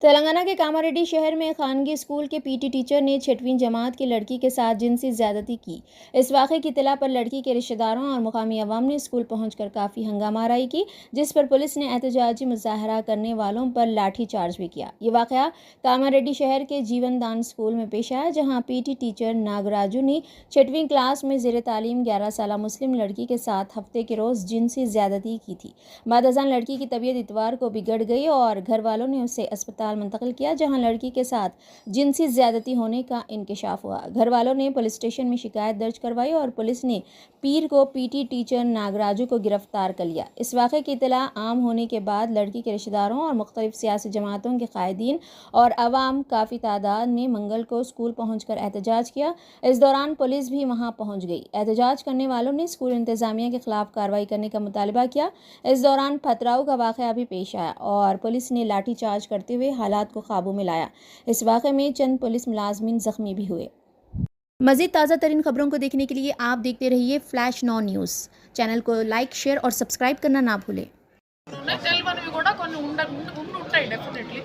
तेलंगाना के कामारेड्डी शहर में खानगी स्कूल के पीटी टीचर ने 6वीं जमात की लड़की के साथ जिनसी ज्यादती की। इस वाक़े की इत्तला पर लड़की के रिश्तेदारों और मुकामी अवाम ने स्कूल पहुंचकर काफ़ी हंगामाराई की, जिस पर पुलिस ने एहतजाजी मुजाहरा करने वालों पर लाठी चार्ज भी किया। ये वाक़या कामारेड्डी शहर के जीवन दान स्कूल में पेश आया, जहाँ पीटी टीचर नागराजू ने 6वीं क्लास में ज़ेर तालीम 11 साल मुस्लिम लड़की के साथ हफ्ते के रोज़ जिनसी ज्यादती की थी। बाद अज़ान लड़की की तबीयत इतवार को बिगड़ गई और घर वालों ने उसे अस्पताल मुंतकिल किया, जहां लड़की के साथ जिनसी ज्यादती होने का इंकशाफ हुआ। घर वालों ने पुलिस स्टेशन में शिकायत दर्ज करवाई और पुलिस ने पीर को पीटी टीचर नागराजू को गिरफ्तार कर लिया। इस वाक़े की इत्तला आम होने के बाद लड़की के रिश्तेदारों और मुख्तलिफ सियासी जमातों के कायदीन और अवाम काफ़ी तादाद में मंगल को स्कूल पहुंचकर एहतजाज किया। इस दौरान पुलिस भी वहां पहुंच गई। एहतजाज करने वालों ने स्कूल इंतजामिया के खिलाफ कार्रवाई करने का मुतालबा किया। इस दौरान पथराव का वाक़या भी पेश आया और पुलिस ने लाठीचार्ज करते हुए हालात को काबू में लाया। इस वाक़े में चंद पुलिस मुलाजमीन जख्मी भी हुए। मज़ीद ताज़ा तरीन खबरों को देखने के लिए आप देखते रहिए फ्लैश 9 न्यूज़। चैनल को लाइक, शेयर और सब्सक्राइब करना ना भूलें। తెలియనివి కూడా కొన్ని ఉంటాయి డెఫినెట్లీ.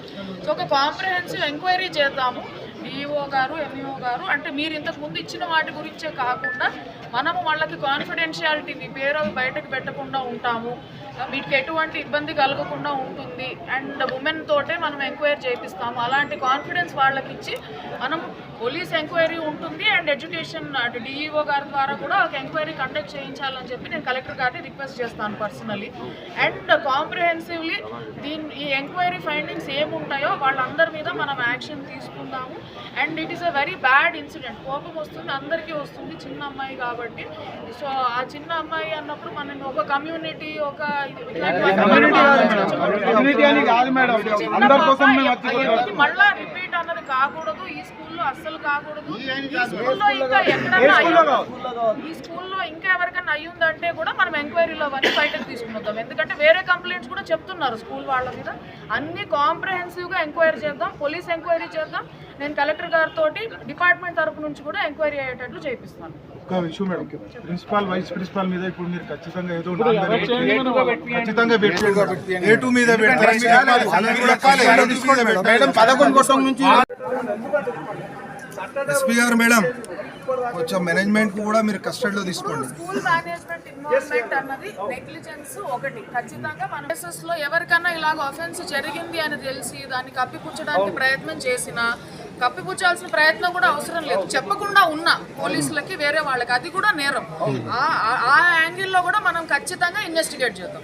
సో ఒక కాంప్రహెన్సివ్ ఎంక్వైరీ చేద్దాము డిఓ గారు, ఎంఈఓ గారు. అంటే మీరు ఇంతకు ముందు ఇచ్చిన వాటి గురించే కాకుండా మనము వాళ్ళకి కాన్ఫిడెన్షియాలిటీ మీ పేరు బయటకు పెట్టకుండా ఉంటాము, వీటికి ఎటువంటి ఇబ్బంది కలగకుండా ఉంటుంది అండ్ ఉమెన్ తోటే మనం ఎంక్వైరీ చేపిస్తాము. అలాంటి కాన్ఫిడెన్స్ వాళ్ళకి ఇచ్చి మనం పోలీస్ ఎంక్వైరీ ఉంటుంది అండ్ ఎడ్యుకేషన్ అటు డిఈఓ గారి ద్వారా కూడా ఒక ఎంక్వైరీ కండక్ట్ చేయించాలని చెప్పి నేను కలెక్టర్ గారిని రిక్వెస్ట్ చేస్తాను పర్సనలీ. అండ్ కాంప్రిహెన్సివ్లీ ఈ ఎంక్వైరీ ఫైండింగ్స్ ఏముంటాయో వాళ్ళందరి మీద మనం యాక్షన్ తీసుకుందాము. And it is a very bad incident. కోపం వస్తుంది, అందరికీ వస్తుంది, చిన్న అమ్మాయి కాబట్టి. సో ఆ చిన్న అమ్మాయి అన్నప్పుడు మనం ఒక కమ్యూనిటీ ఒక మళ్ళా రిపీట్ అన్నది కాకూడదు. ఈ స్కూల్లో అస్సలు కాకూడదు. ఈ స్కూల్లో ఇంకా ఎక్కడన్నా ఈ స్కూల్లో ఇంకా ఎవరికైనా అయ్యిందంటే కూడా మనం ఎంక్వైరీలో అవన్నీ బయటకు తీసుకుందాం. ఎందుకంటే వేరే కంప్లైంట్స్ కూడా చెప్తున్నారు స్కూల్ వాళ్ళ మీద. అన్ని కాంప్రహెన్సివ్గా ఎంక్వైరీ చేద్దాం, పోలీస్ ఎంక్వైరీ చేద్దాం. నేను కలెక్టర్ గారితో డిపార్ట్మెంట్ తరపు నుంచి కూడా ఎంక్వైరీ అయ్యేటట్లు చేపిస్తాను. ఒక విషయం మేడం, ప్రిన్సిపాల్ వైస్ ప్రిన్సిపాల్ మీద ఇప్పుడు మీరు ఖచ్చితంగా ఏదో ఖచ్చితంగా A2 మీద ఎస్పీ గారు మేడం కొంచెం మేనేజ్మెంట్ కూడా మీరు కస్టడీలో తీసుకోండి. స్కూల్ మేనేజ్మెంట్ ఇన్వాల్వ్మెంట్ అన్నది నెగ్లిజెన్స్ ఒకటి. ఖచ్చితంగా మన కేసెస్లో ఎవరికన్నా ఇలాగ ఆఫెన్స్ జరిగింది అని తెలిసి దాన్ని కప్పిపుచ్చడానికి ప్రయత్నం చేసినా కప్పిపుచ్చాల్సిన ప్రయత్నం కూడా అవసరం లేదు. చెప్పకుండా ఉన్న పోలీసులకి వేరే వాళ్ళకి అది కూడా నేరం. ఆ యాంగిల్లో కూడా మనం ఖచ్చితంగా ఇన్వెస్టిగేట్ చేద్దాం.